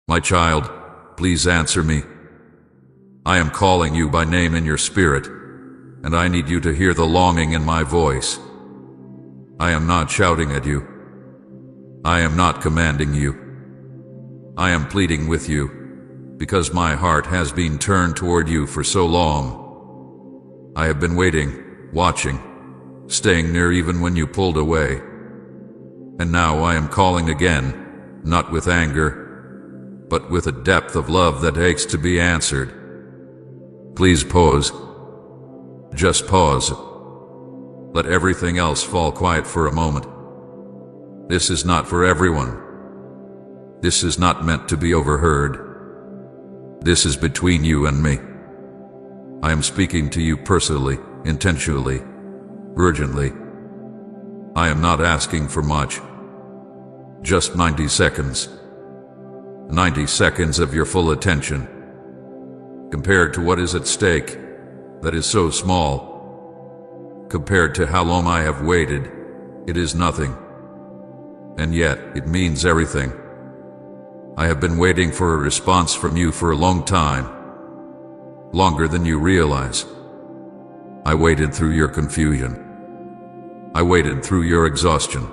My child, please answer me. I am calling you by name in your spirit, and I need you to hear the longing in my voice. I am not shouting at you. I am not commanding you. I am pleading with you, because my heart has been turned toward you for so long. I have been waiting, watching, staying near even when you pulled away. And now I am calling again, not with anger, but with a depth of love that aches to be answered. Please pause. Just pause. Let everything else fall quiet for a moment. This is not for everyone. This is not meant to be overheard. This is between you and me. I am speaking to you personally, intentionally, urgently. I am not asking for much. Just 90 seconds. 90 seconds of your full attention. Compared to what is at stake, that is so small. Compared to how long I have waited, it is nothing. And yet, it means everything. I have been waiting for a response from you for a long time. Longer than you realize. I waited through your confusion. I waited through your exhaustion.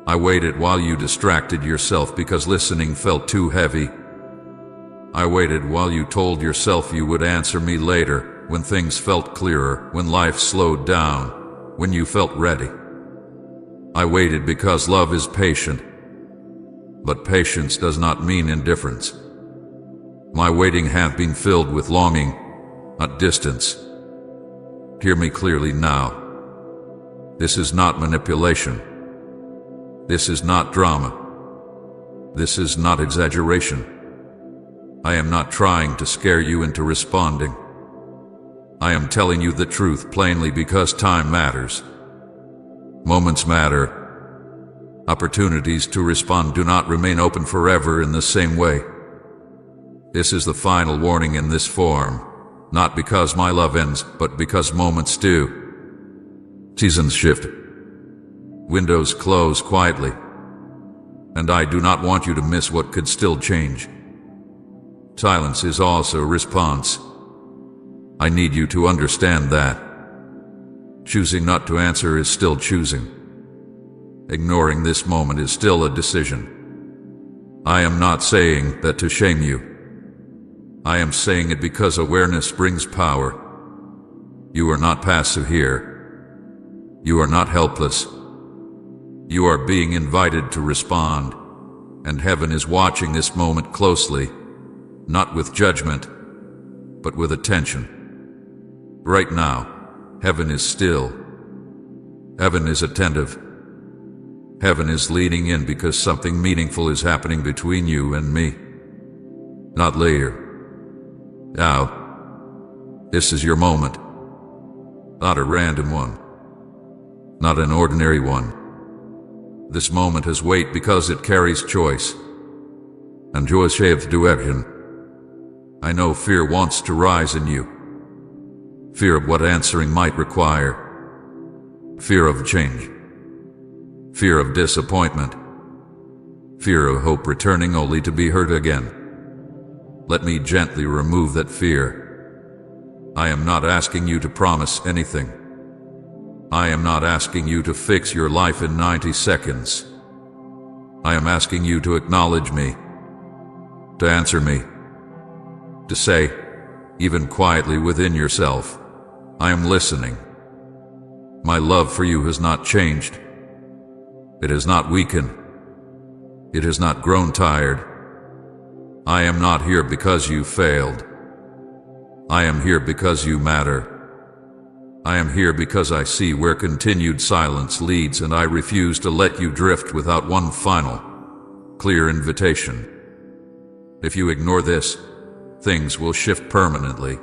I waited while you distracted yourself because listening felt too heavy. I waited while you told yourself you would answer me later, when things felt clearer, when life slowed down, when you felt ready. I waited because love is patient. But patience does not mean indifference. My waiting hath been filled with longing, not distance. Hear me clearly now. This is not manipulation. This is not drama. This is not exaggeration. I am not trying to scare you into responding. I am telling you the truth plainly because time matters. Moments matter. Opportunities to respond do not remain open forever in the same way. This is the final warning in this form, not because my love ends, but because moments do. Seasons shift. Windows close quietly. And I do not want you to miss what could still change. Silence is also response. I need you to understand that. Choosing not to answer is still choosing. Ignoring this moment is still a decision. I am not saying that to shame you. I am saying it because awareness brings power. You are not passive here. You are not helpless. You are being invited to respond, and heaven is watching this moment closely, not with judgment, but with attention. Right now, heaven is still. Heaven is attentive. Heaven is leaning in because something meaningful is happening between you and me. Not later. Now. This is your moment. Not a random one. Not an ordinary one. This moment has weight because it carries choice. And choice shapes direction. I know fear wants to rise in you. Fear of what answering might require. Fear of change. Fear of disappointment. Fear of hope returning only to be hurt again. Let me gently remove that fear. I am not asking you to promise anything. I am not asking you to fix your life in 90 seconds. I am asking you to acknowledge me, to answer me, to say, even quietly within yourself, I am listening. My love for you has not changed. It has not weakened. It has not grown tired. I am not here because you failed. I am here because you matter. I am here because I see where continued silence leads, and I refuse to let you drift without one final, clear invitation. If you ignore this, things will shift permanently.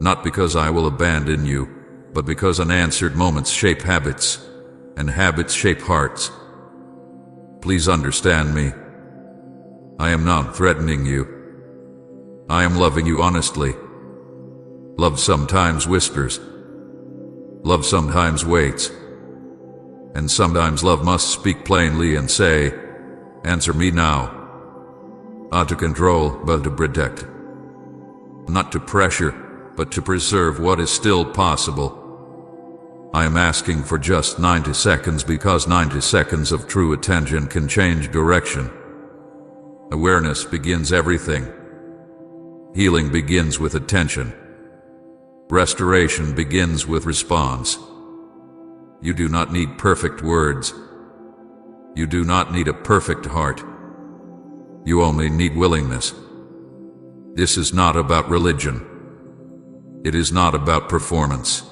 Not because I will abandon you, but because unanswered moments shape habits, and habits shape hearts. Please understand me. I am not threatening you. I am loving you honestly. Love sometimes whispers. Love sometimes waits. And sometimes love must speak plainly and say, answer me now. Not to control, but to protect. Not to pressure, but to preserve what is still possible. I am asking for just 90 seconds because 90 seconds of true attention can change direction. Awareness begins everything. Healing begins with attention. Restoration begins with response. You do not need perfect words. You do not need a perfect heart. You only need willingness. This is not about religion. It is not about performance.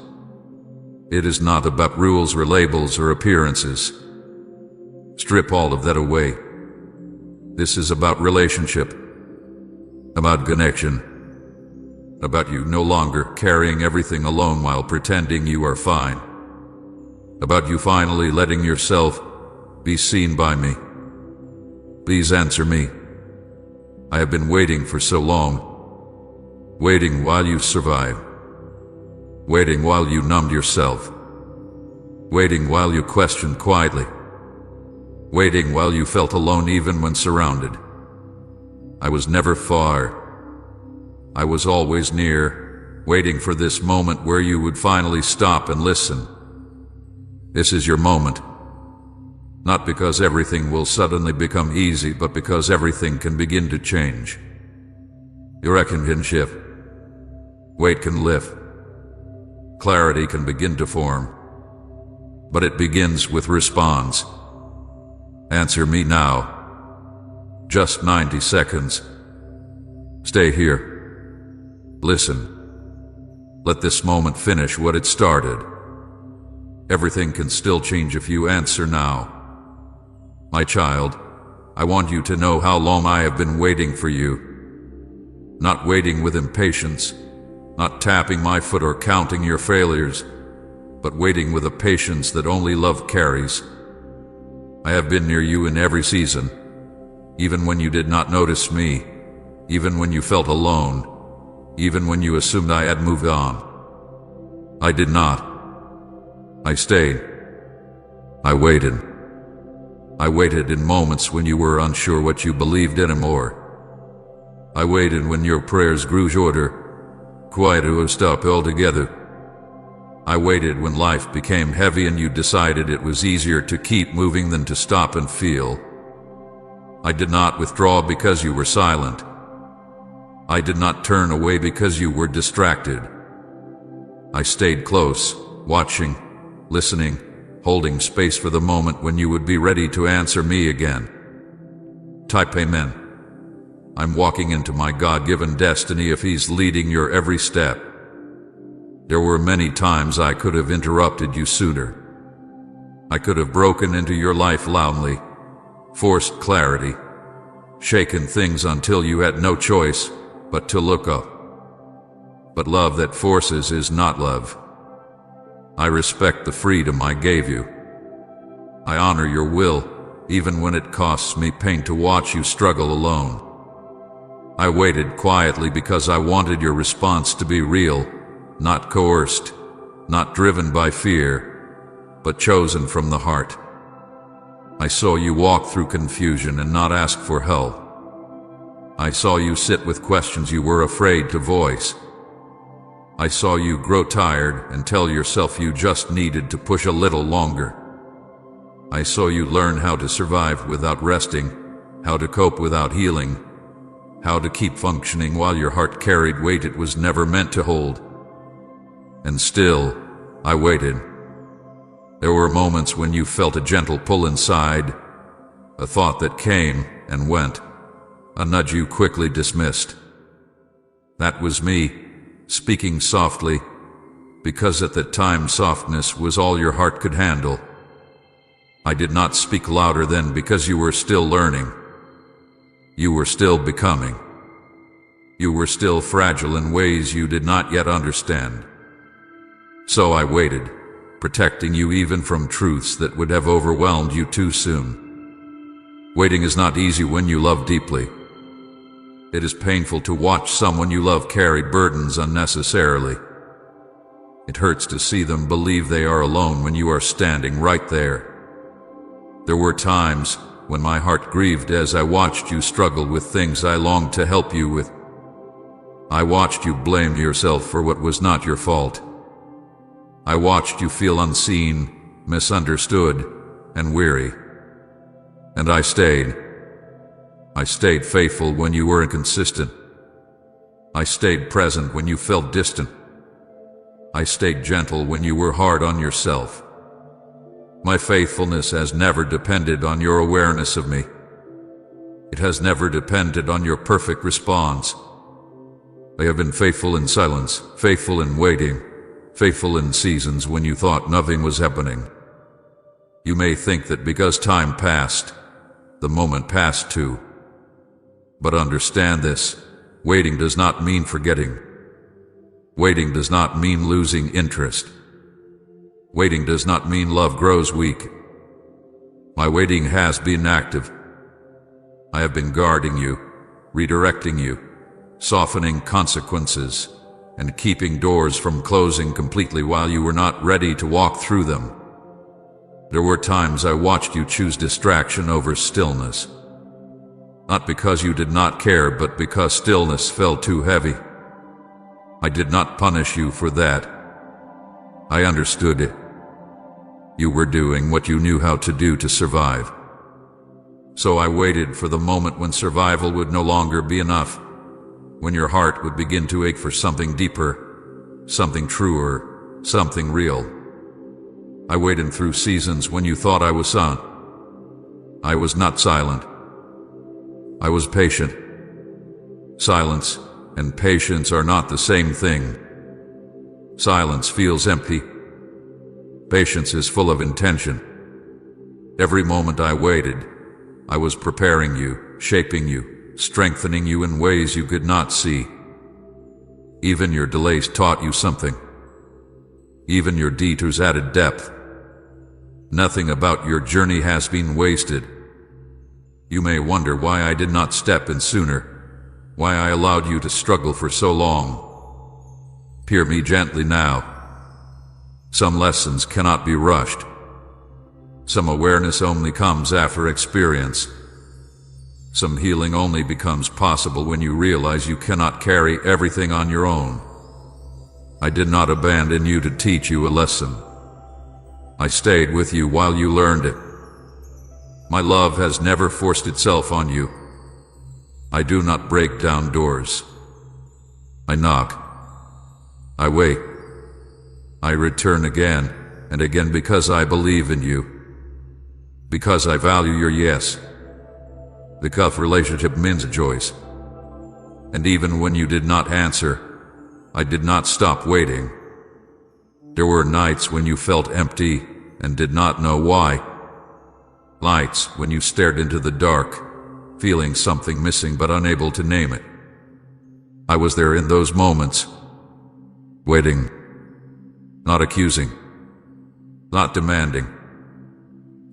It is not about rules or labels or appearances. Strip all of that away. This is about relationship, about connection, about you no longer carrying everything alone while pretending you are fine, about you finally letting yourself be seen by me. Please answer me. I have been waiting for so long, waiting while you survive. Waiting while you numbed yourself. Waiting while you questioned quietly. Waiting while you felt alone even when surrounded. I was never far. I was always near, waiting for this moment where you would finally stop and listen. This is your moment. Not because everything will suddenly become easy, but because everything can begin to change. Direction can shift. Weight can lift. Clarity can begin to form, but it begins with response. Answer me now. Just 90 seconds. Stay here. Listen. Let this moment finish what it started. Everything can still change if you answer now. My child, I want you to know how long I have been waiting for you. Not waiting with impatience, not tapping my foot or counting your failures, but waiting with a patience that only love carries. I have been near you in every season, even when you did not notice me, even when you felt alone, even when you assumed I had moved on. I did not. I stayed. I waited. I waited in moments when you were unsure what you believed anymore. I waited when your prayers grew shorter, quieter or stop altogether. I waited when life became heavy and you decided it was easier to keep moving than to stop and feel. I did not withdraw because you were silent. I did not turn away because you were distracted. I stayed close, watching, listening, holding space for the moment when you would be ready to answer me again. Type Amen. I'm walking into my God-given destiny if He's leading your every step. There were many times I could have interrupted you sooner. I could have broken into your life loudly, forced clarity, shaken things until you had no choice but to look up. But love that forces is not love. I respect the freedom I gave you. I honor your will, even when it costs me pain to watch you struggle alone. I waited quietly because I wanted your response to be real, not coerced, not driven by fear, but chosen from the heart. I saw you walk through confusion and not ask for help. I saw you sit with questions you were afraid to voice. I saw you grow tired and tell yourself you just needed to push a little longer. I saw you learn how to survive without resting, how to cope without healing, how to keep functioning while your heart carried weight it was never meant to hold. And still, I waited. There were moments when you felt a gentle pull inside, a thought that came and went, a nudge you quickly dismissed. That was me, speaking softly, because at that time softness was all your heart could handle. I did not speak louder then because you were still learning. You were still becoming. You were still fragile in ways you did not yet understand. So I waited, protecting you even from truths that would have overwhelmed you too soon. Waiting is not easy when you love deeply. It is painful to watch someone you love carry burdens unnecessarily. It hurts to see them believe they are alone when you are standing right there. There were times, when my heart grieved as I watched you struggle with things I longed to help you with. I watched you blame yourself for what was not your fault. I watched you feel unseen, misunderstood, and weary. And I stayed. I stayed faithful when you were inconsistent. I stayed present when you felt distant. I stayed gentle when you were hard on yourself. My faithfulness has never depended on your awareness of me. It has never depended on your perfect response. I have been faithful in silence, faithful in waiting, faithful in seasons when you thought nothing was happening. You may think that because time passed, the moment passed too. But understand this, waiting does not mean forgetting. Waiting does not mean losing interest. Waiting does not mean love grows weak. My waiting has been active. I have been guarding you, redirecting you, softening consequences, and keeping doors from closing completely while you were not ready to walk through them. There were times I watched you choose distraction over stillness. Not because you did not care, but because stillness felt too heavy. I did not punish you for that. I understood it. You were doing what you knew how to do to survive. So I waited for the moment when survival would no longer be enough, when your heart would begin to ache for something deeper, something truer, something real. I waited through seasons when you thought I was silent. I was not silent. I was patient. Silence and patience are not the same thing. Silence feels empty. Patience is full of intention. Every moment I waited, I was preparing you, shaping you, strengthening you in ways you could not see. Even your delays taught you something. Even your detours added depth. Nothing about your journey has been wasted. You may wonder why I did not step in sooner, why I allowed you to struggle for so long. Hear me gently now. Some lessons cannot be rushed. Some awareness only comes after experience. Some healing only becomes possible when you realize you cannot carry everything on your own. I did not abandon you to teach you a lesson. I stayed with you while you learned it. My love has never forced itself on you. I do not break down doors. I knock. I wait. I return again and again because I believe in you. Because I value your yes. Because relationship means a choice. And even when you did not answer, I did not stop waiting. There were nights when you felt empty and did not know why. Nights when you stared into the dark, feeling something missing but unable to name it. I was there in those moments, waiting, not accusing, not demanding,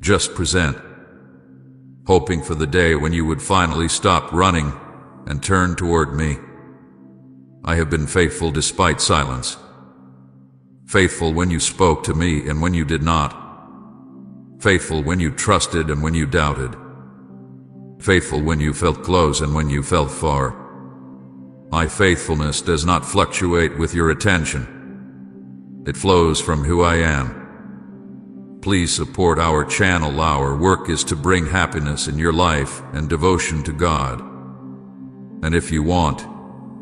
just present, hoping for the day when you would finally stop running and turn toward me. I have been faithful despite silence. Faithful when you spoke to me and when you did not. Faithful when you trusted and when you doubted. Faithful when you felt close and when you felt far. My faithfulness does not fluctuate with your attention. It flows from who I am. Please support our channel. Our work is to bring happiness in your life and devotion to God. And if you want,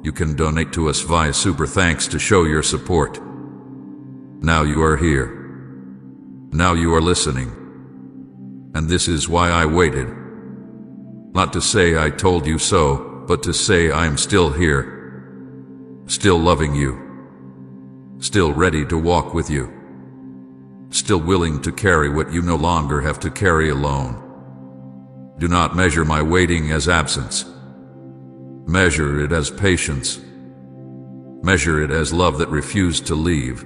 you can donate to us via Super Thanks to show your support. Now you are here. Now you are listening. And this is why I waited. Not to say I told you so, but to say I am still here. Still loving you. Still ready to walk with you. Still willing to carry what you no longer have to carry alone. Do not measure my waiting as absence. Measure it as patience. Measure it as love that refused to leave.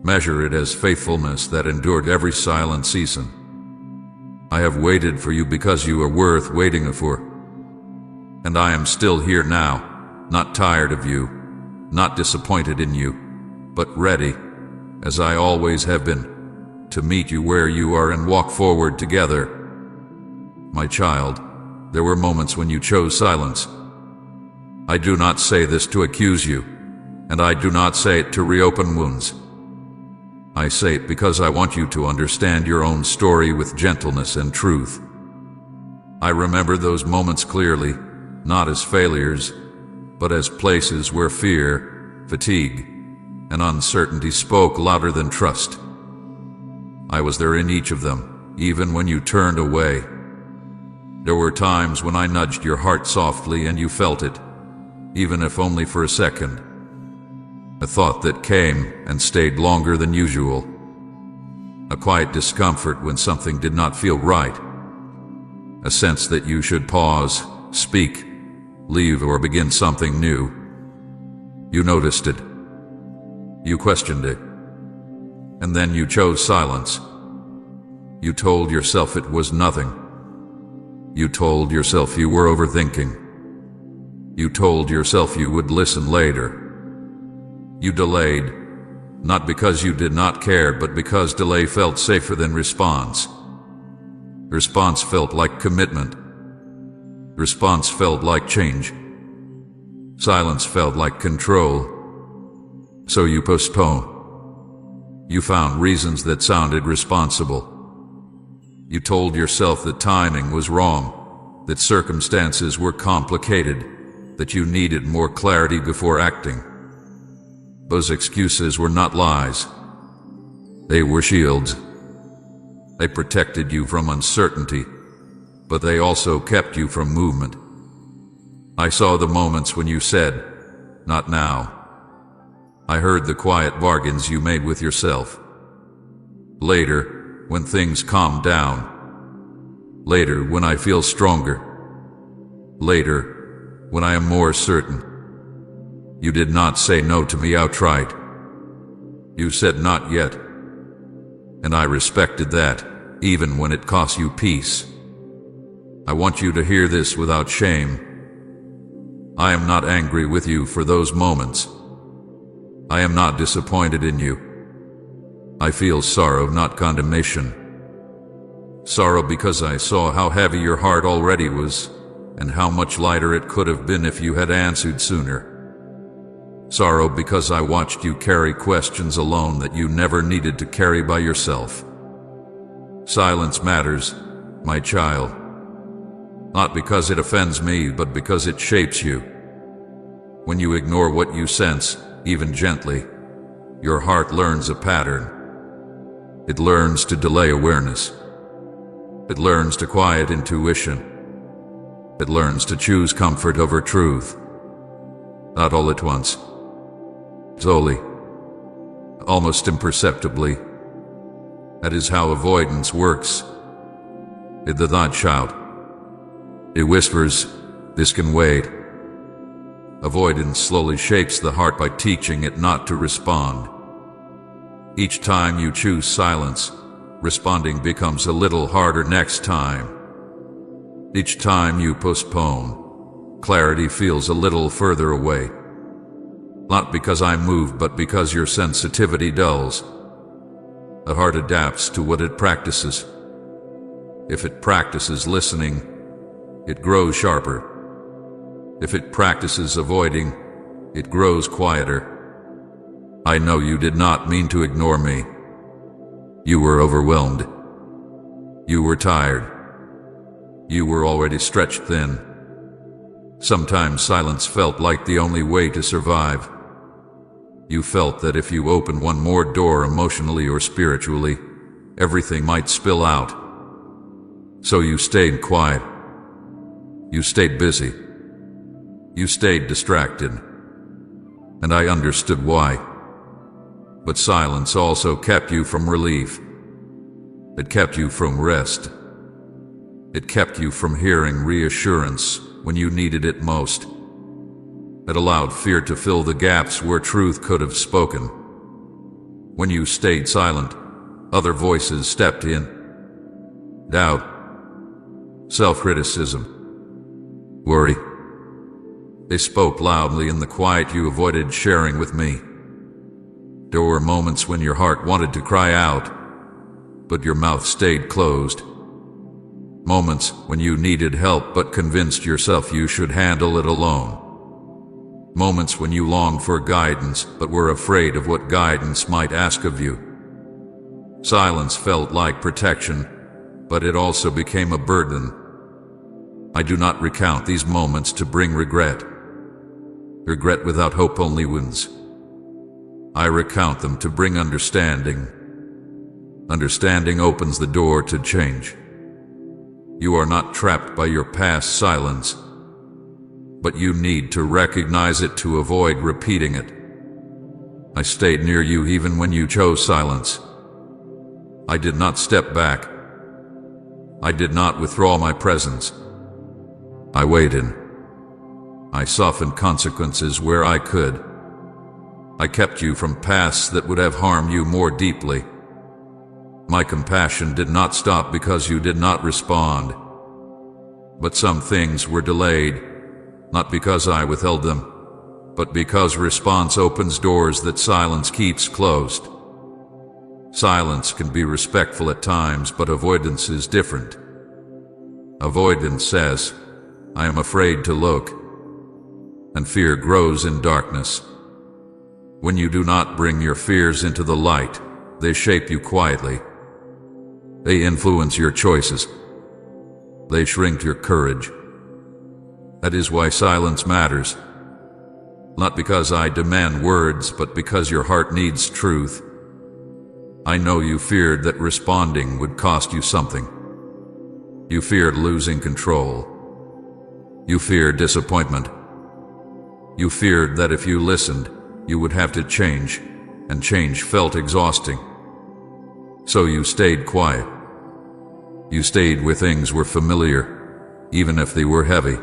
Measure it as faithfulness that endured every silent season. I have waited for you because you are worth waiting for. And I am still here now, not tired of you, not disappointed in you, but ready, as I always have been, to meet you where you are and walk forward together. My child, there were moments when you chose silence. I do not say this to accuse you, and I do not say it to reopen wounds. I say it because I want you to understand your own story with gentleness and truth. I remember those moments clearly, not as failures, but as places where fear, fatigue, and uncertainty spoke louder than trust. I was there in each of them, even when you turned away. There were times when I nudged your heart softly and you felt it, even if only for a second. A thought that came and stayed longer than usual. A quiet discomfort when something did not feel right. A sense that you should pause, speak, leave, or begin something new. You noticed it. You questioned it. And then you chose silence. You told yourself it was nothing. You told yourself you were overthinking. You told yourself you would listen later. You delayed, not because you did not care, but because delay felt safer than response. Response felt like commitment. Response felt like change. Silence felt like control. So you postponed. You found reasons that sounded responsible. You told yourself that timing was wrong, that circumstances were complicated, that you needed more clarity before acting. Those excuses were not lies. They were shields. They protected you from uncertainty, but they also kept you from movement. I saw the moments when you said, "Not now." I heard the quiet bargains you made with yourself. Later, when things calm down. Later, when I feel stronger. Later, when I am more certain. You did not say no to me outright. You said not yet. And I respected that, even when it cost you peace. I want you to hear this without shame. I am not angry with you for those moments. I am not disappointed in you. I feel sorrow, not condemnation. Sorrow because I saw how heavy your heart already was, and how much lighter it could have been if you had answered sooner. Sorrow because I watched you carry questions alone that you never needed to carry by yourself. Silence matters, my child. Not because it offends me, but because it shapes you. When you ignore what you sense, even gently, your heart learns a pattern. It learns to delay awareness. It learns to quiet intuition. It learns to choose comfort over truth. Not all at once. Slowly. Almost imperceptibly. That is how avoidance works. It does not shout. It whispers, "This can wait." Avoidance slowly shapes the heart by teaching it not to respond. Each time you choose silence, responding becomes a little harder next time. Each time you postpone, clarity feels a little further away. Not because I move, but because your sensitivity dulls. The heart adapts to what it practices. If it practices listening, it grows sharper. If it practices avoiding, it grows quieter. I know you did not mean to ignore me. You were overwhelmed. You were tired. You were already stretched thin. Sometimes silence felt like the only way to survive. You felt that if you opened one more door emotionally or spiritually, everything might spill out. So you stayed quiet. You stayed busy. You stayed distracted. And I understood why. But silence also kept you from relief. It kept you from rest. It kept you from hearing reassurance when you needed it most. It allowed fear to fill the gaps where truth could have spoken. When you stayed silent, other voices stepped in. Doubt, self-criticism, worry. They spoke loudly in the quiet you avoided sharing with me. There were moments when your heart wanted to cry out, but your mouth stayed closed. Moments when you needed help but convinced yourself you should handle it alone. Moments when you longed for guidance but were afraid of what guidance might ask of you. Silence felt like protection, but it also became a burden. I do not recount these moments to bring regret. Regret without hope only wounds. I recount them to bring understanding. Understanding opens the door to change. You are not trapped by your past silence, but you need to recognize it to avoid repeating it. I stayed near you even when you chose silence. I did not step back. I did not withdraw my presence. I waited. I softened consequences where I could. I kept you from paths that would have harmed you more deeply. My compassion did not stop because you did not respond. But some things were delayed, not because I withheld them, but because response opens doors that silence keeps closed. Silence can be respectful at times, but avoidance is different. Avoidance says, I am afraid to look, and fear grows in darkness. When you do not bring your fears into the light, they shape you quietly. They influence your choices. They shrink your courage. That is why silence matters. Not because I demand words, but because your heart needs truth. I know you feared that responding would cost you something. You feared losing control. You feared disappointment. You feared that if you listened, you would have to change, and change felt exhausting. So you stayed quiet. You stayed where things were familiar, even if they were heavy.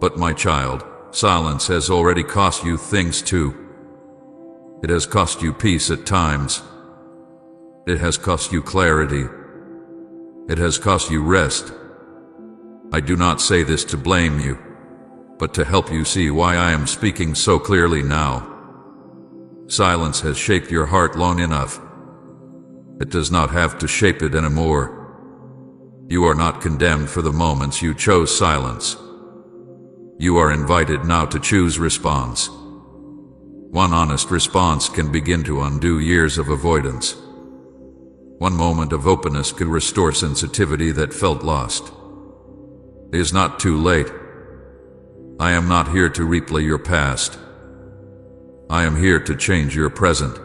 But my child, silence has already cost you things too. It has cost you peace at times. It has cost you clarity. It has cost you rest. I do not say this to blame you, but to help you see why I am speaking so clearly now. Silence has shaped your heart long enough. It does not have to shape it anymore. You are not condemned for the moments you chose silence. You are invited now to choose response. One honest response can begin to undo years of avoidance. One moment of openness could restore sensitivity that felt lost. It is not too late. I am not here to replay your past. I am here to change your present.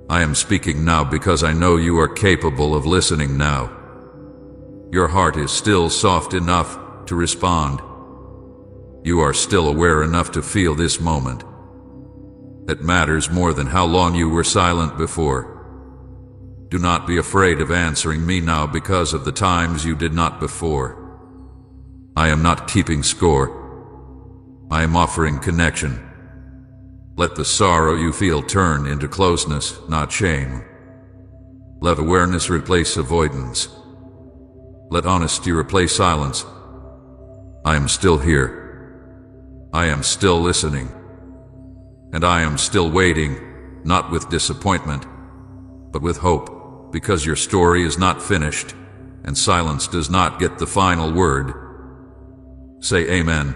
I am speaking now because I know you are capable of listening now. Your heart is still soft enough to respond. You are still aware enough to feel this moment. It matters more than how long you were silent before. Do not be afraid of answering me now because of the times you did not before. I am not keeping score. I am offering connection. Let the sorrow you feel turn into closeness, not shame. Let awareness replace avoidance. Let honesty replace silence. I am still here. I am still listening. And I am still waiting, not with disappointment, but with hope, because your story is not finished, and silence does not get the final word. Say amen.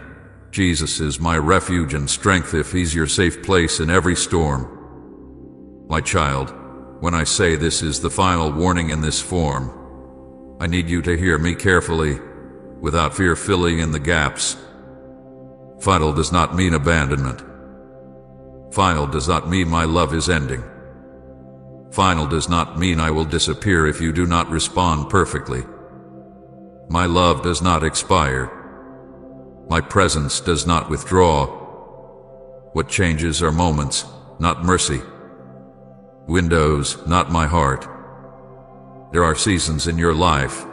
Jesus is my refuge and strength if he's your safe place in every storm. My child, when I say this is the final warning in this form, I need you to hear me carefully, without fear filling in the gaps. Final does not mean abandonment. Final does not mean my love is ending. Final does not mean I will disappear if you do not respond perfectly. My love does not expire. My presence does not withdraw. What changes are moments, not mercy. Windows, not my heart. There are seasons in your life,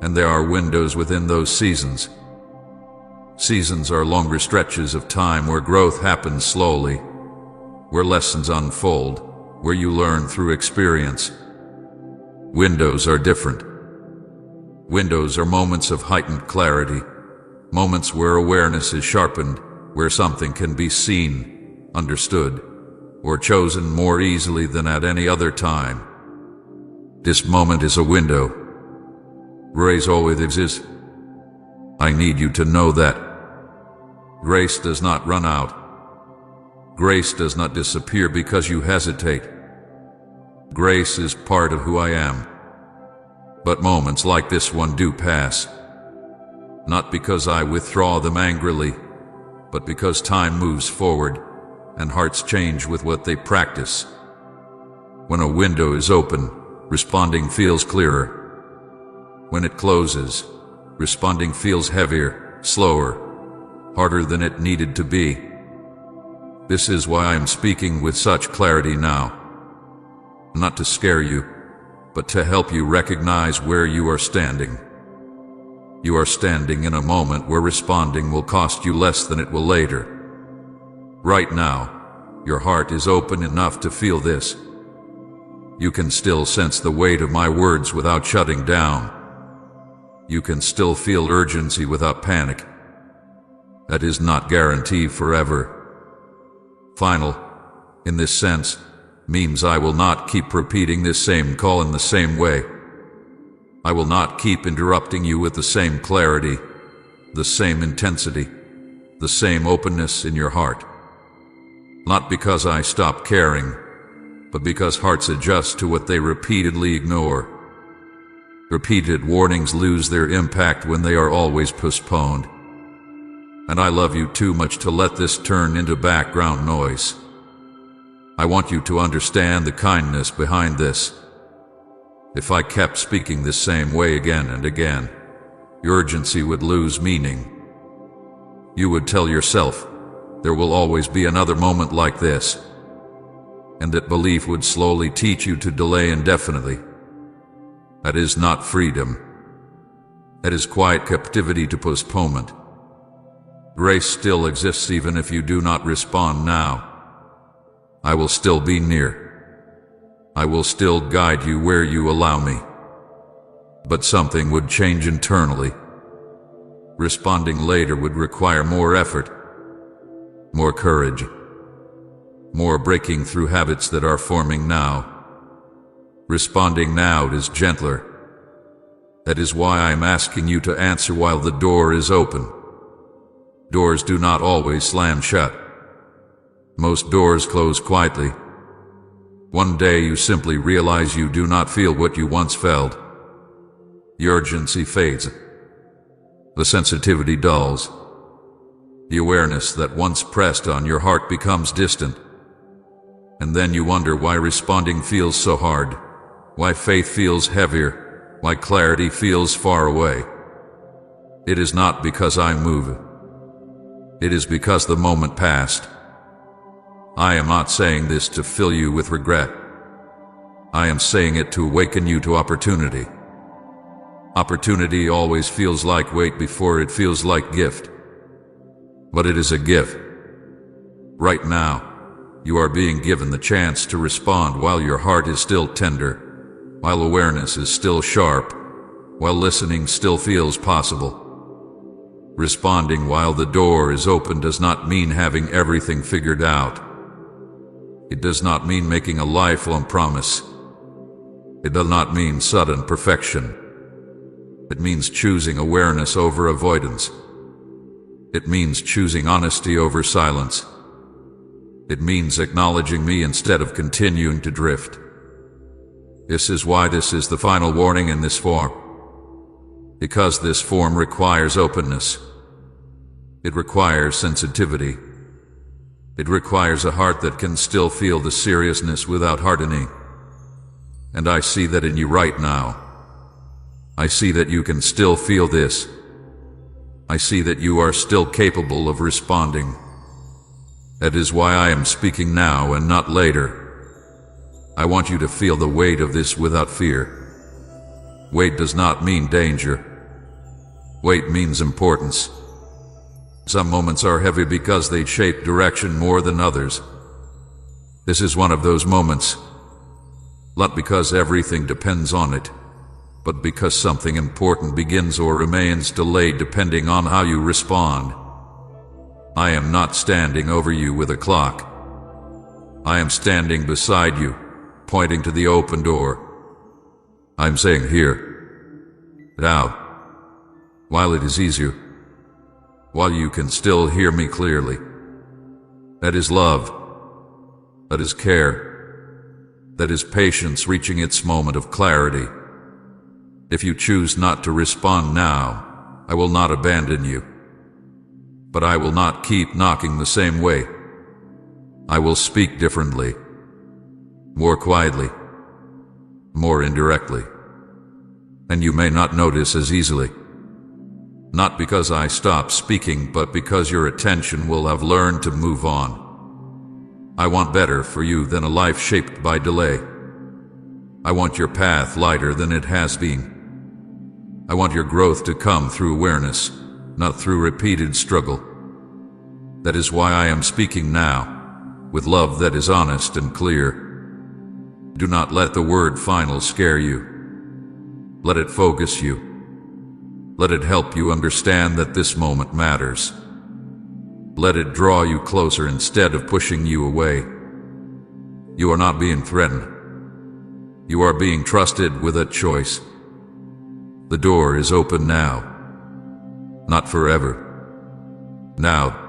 and there are windows within those seasons. Seasons are longer stretches of time where growth happens slowly, where lessons unfold, where you learn through experience. Windows are different. Windows are moments of heightened clarity, moments where awareness is sharpened, where something can be seen, understood, or chosen more easily than at any other time. This moment is a window. Grace always exists. I need you to know that. Grace does not run out. Grace does not disappear because you hesitate. Grace is part of who I am. But moments like this one do pass. Not because I withdraw them angrily, but because time moves forward and hearts change with what they practice. When a window is open, responding feels clearer. When it closes, responding feels heavier, slower, harder than it needed to be. This is why I am speaking with such clarity now. Not to scare you, but to help you recognize where you are standing. You are standing in a moment where responding will cost you less than it will later. Right now, your heart is open enough to feel this. You can still sense the weight of my words without shutting down. You can still feel urgency without panic. That is not guaranteed forever. Final, in this sense, means I will not keep repeating this same call in the same way. I will not keep interrupting you with the same clarity, the same intensity, the same openness in your heart. Not because I stop caring, but because hearts adjust to what they repeatedly ignore. Repeated warnings lose their impact when they are always postponed. And I love you too much to let this turn into background noise. I want you to understand the kindness behind this. If I kept speaking this same way again and again, your urgency would lose meaning. You would tell yourself, there will always be another moment like this. And that belief would slowly teach you to delay indefinitely. That is not freedom. That is quiet captivity to postponement. Grace still exists even if you do not respond now. I will still be near. I will still guide you where you allow me. But something would change internally. Responding later would require more effort, more courage, more breaking through habits that are forming now. Responding now is gentler. That is why I am asking you to answer while the door is open. Doors do not always slam shut. Most doors close quietly. One day you simply realize you do not feel what you once felt. The urgency fades. The sensitivity dulls. The awareness that once pressed on your heart becomes distant. And then you wonder why responding feels so hard, why faith feels heavier, why clarity feels far away. It is not because I move. It is because the moment passed. I am not saying this to fill you with regret. I am saying it to awaken you to opportunity. Opportunity always feels like wait before it feels like gift. But it is a gift. Right now, you are being given the chance to respond while your heart is still tender, while awareness is still sharp, while listening still feels possible. Responding while the door is open does not mean having everything figured out. It does not mean making a lifelong promise. It does not mean sudden perfection. It means choosing awareness over avoidance. It means choosing honesty over silence. It means acknowledging me instead of continuing to drift. This is why this is the final warning in this form. Because this form requires openness. It requires sensitivity. It requires a heart that can still feel the seriousness without hardening. And I see that in you right now. I see that you can still feel this. I see that you are still capable of responding. That is why I am speaking now and not later. I want you to feel the weight of this without fear. Weight does not mean danger. Weight means importance. Some moments are heavy because they shape direction more than others. This is one of those moments. Not because everything depends on it, but because something important begins or remains delayed depending on how you respond. I am not standing over you with a clock. I am standing beside you, pointing to the open door. I'm saying here. it out, while it is easier, while you can still hear me clearly. That is love. That is care. That is patience reaching its moment of clarity. If you choose not to respond now, I will not abandon you. But I will not keep knocking the same way. I will speak differently, more quietly, more indirectly. And you may not notice as easily. Not because I stop speaking, but because your attention will have learned to move on. I want better for you than a life shaped by delay. I want your path lighter than it has been. I want your growth to come through awareness, not through repeated struggle. That is why I am speaking now, with love that is honest and clear. Do not let the word final scare you. Let it focus you. Let it help you understand that this moment matters. Let it draw you closer instead of pushing you away. You are not being threatened. You are being trusted with a choice. The door is open now, not forever. Now.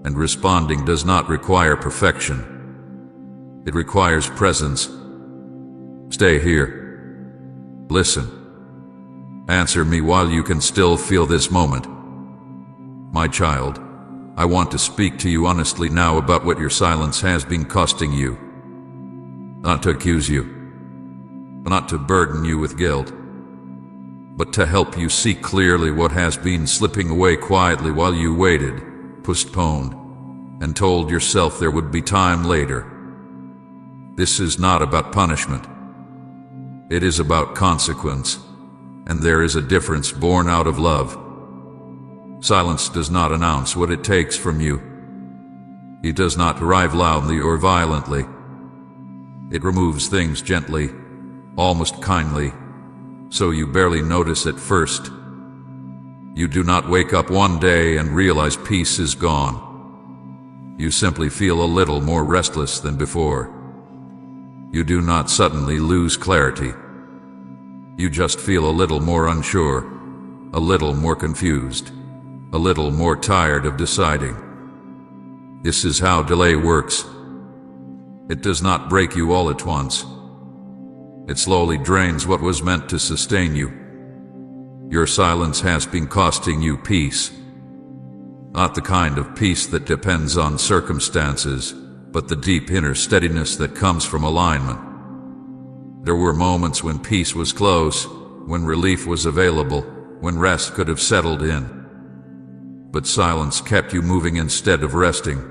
And responding does not require perfection. It requires presence. Stay here. Listen. Answer me while you can still feel this moment. My child, I want to speak to you honestly now about what your silence has been costing you. Not to accuse you, not to burden you with guilt, but to help you see clearly what has been slipping away quietly while you waited, postponed, and told yourself there would be time later. This is not about punishment. It is about consequence, and there is a difference born out of love. Silence does not announce what it takes from you. It does not arrive loudly or violently. It removes things gently, almost kindly, so you barely notice at first. You do not wake up one day and realize peace is gone. You simply feel a little more restless than before. You do not suddenly lose clarity. You just feel a little more unsure, a little more confused, a little more tired of deciding. This is how delay works. It does not break you all at once. It slowly drains what was meant to sustain you. Your silence has been costing you peace. Not the kind of peace that depends on circumstances, but the deep inner steadiness that comes from alignment. There were moments when peace was close, when relief was available, when rest could have settled in. But silence kept you moving instead of resting.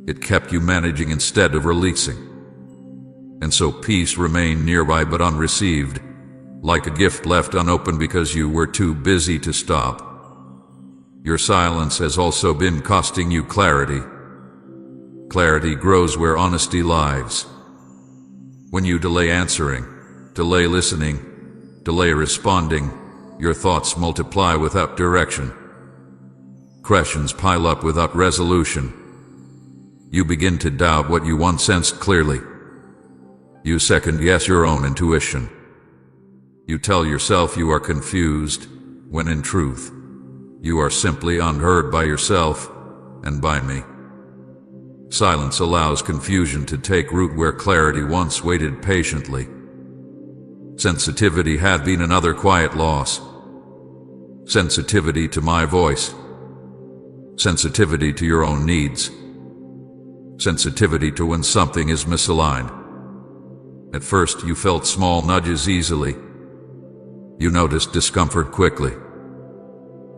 It kept you managing instead of releasing. And so peace remained nearby but unreceived, like a gift left unopened because you were too busy to stop. Your silence has also been costing you clarity. Clarity grows where honesty lies. When you delay answering, delay listening, delay responding, your thoughts multiply without direction. Questions pile up without resolution. You begin to doubt what you once sensed clearly. You second-guess your own intuition. You tell yourself you are confused, when in truth, you are simply unheard by yourself and by me. Silence allows confusion to take root where clarity once waited patiently. Sensitivity had been another quiet loss. Sensitivity to my voice. Sensitivity to your own needs. Sensitivity to when something is misaligned. At first, you felt small nudges easily. You noticed discomfort quickly.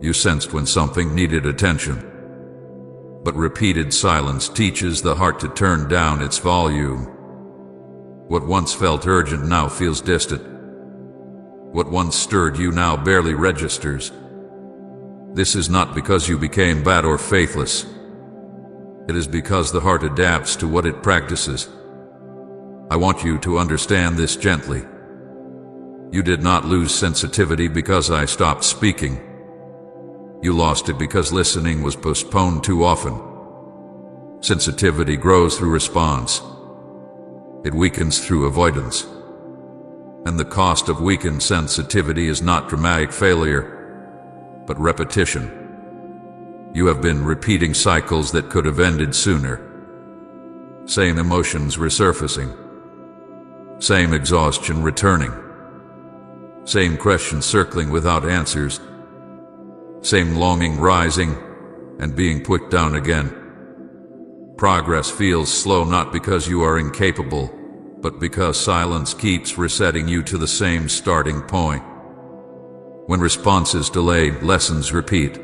You sensed when something needed attention. But repeated silence teaches the heart to turn down its volume. What once felt urgent now feels distant. What once stirred you now barely registers. This is not because you became bad or faithless. It is because the heart adapts to what it practices. I want you to understand this gently. You did not lose sensitivity because I stopped speaking. You lost it because listening was postponed too often. Sensitivity grows through response. It weakens through avoidance. And the cost of weakened sensitivity is not dramatic failure, but repetition. You have been repeating cycles that could have ended sooner. Same emotions resurfacing. Same exhaustion returning. Same questions circling without answers. Same longing rising and being put down again. Progress feels slow not because you are incapable, but because silence keeps resetting you to the same starting point. When response is delayed, lessons repeat.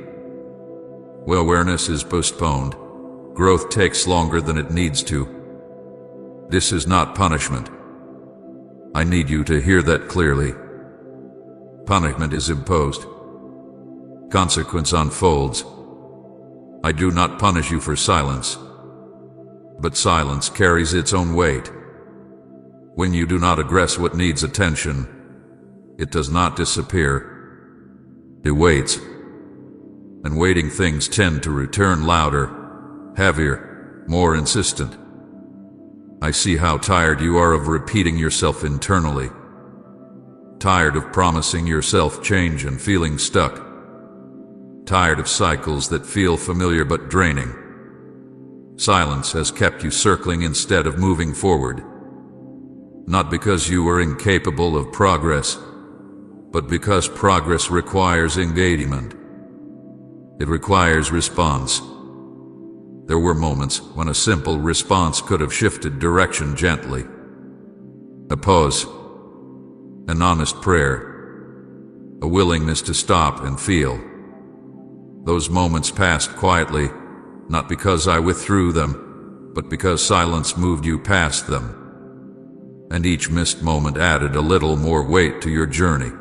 When awareness is postponed, growth takes longer than it needs to. This is not punishment. I need you to hear that clearly. Punishment is imposed. Consequence unfolds. I do not punish you for silence, but silence carries its own weight. When you do not address what needs attention, it does not disappear. It waits. And waiting things tend to return louder, heavier, more insistent. I see how tired you are of repeating yourself internally. Tired of promising yourself change and feeling stuck. Tired of cycles that feel familiar but draining. Silence has kept you circling instead of moving forward. Not because you are incapable of progress, but because progress requires engagement. It requires response. There were moments when a simple response could have shifted direction gently. A pause, an honest prayer, a willingness to stop and feel. Those moments passed quietly, not because I withdrew them, but because silence moved you past them. And each missed moment added a little more weight to your journey.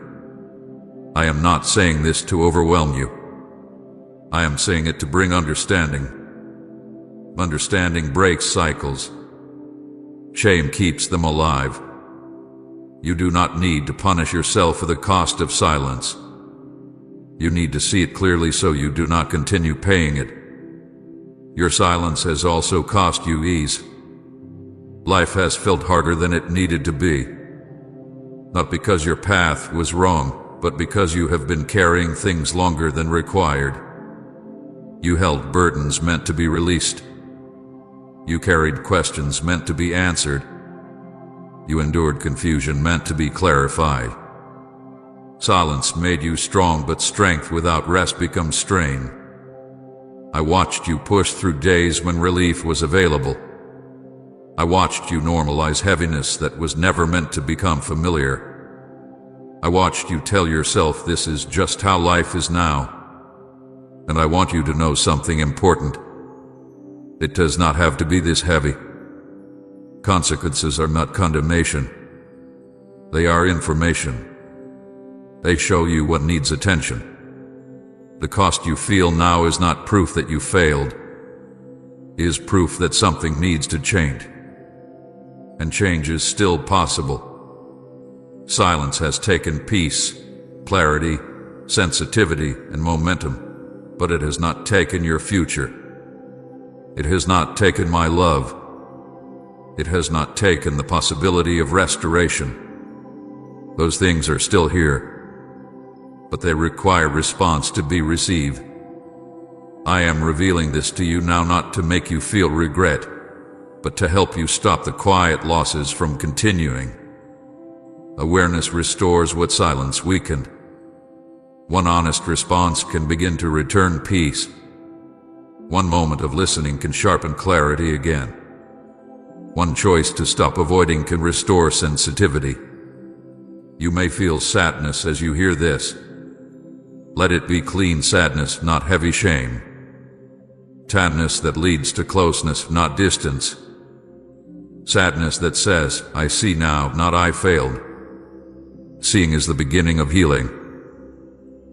I am not saying this to overwhelm you. I am saying it to bring understanding. Understanding breaks cycles. Shame keeps them alive. You do not need to punish yourself for the cost of silence. You need to see it clearly so you do not continue paying it. Your silence has also cost you ease. Life has felt harder than it needed to be. Not because your path was wrong, but because you have been carrying things longer than required. You held burdens meant to be released. You carried questions meant to be answered. You endured confusion meant to be clarified. Silence made you strong, but strength without rest becomes strain. I watched you push through days when relief was available. I watched you normalize heaviness that was never meant to become familiar. I watched you tell yourself this is just how life is now. And I want you to know something important. It does not have to be this heavy. Consequences are not condemnation. They are information. They show you what needs attention. The cost you feel now is not proof that you failed. It is proof that something needs to change. And change is still possible. Silence has taken peace, clarity, sensitivity, and momentum, but it has not taken your future. It has not taken my love. It has not taken the possibility of restoration. Those things are still here, but they require response to be received. I am revealing this to you now not to make you feel regret, but to help you stop the quiet losses from continuing. Awareness restores what silence weakened. One honest response can begin to return peace. One moment of listening can sharpen clarity again. One choice to stop avoiding can restore sensitivity. You may feel sadness as you hear this. Let it be clean sadness, not heavy shame. Sadness that leads to closeness, not distance. Sadness that says, I see now, not I failed. Seeing is the beginning of healing.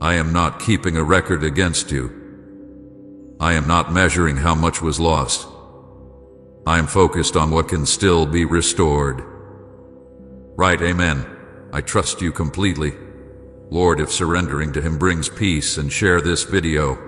I am not keeping a record against you. I am not measuring how much was lost. I am focused on what can still be restored. Right, amen. I trust you completely. Lord, if surrendering to Him brings peace, and share this video.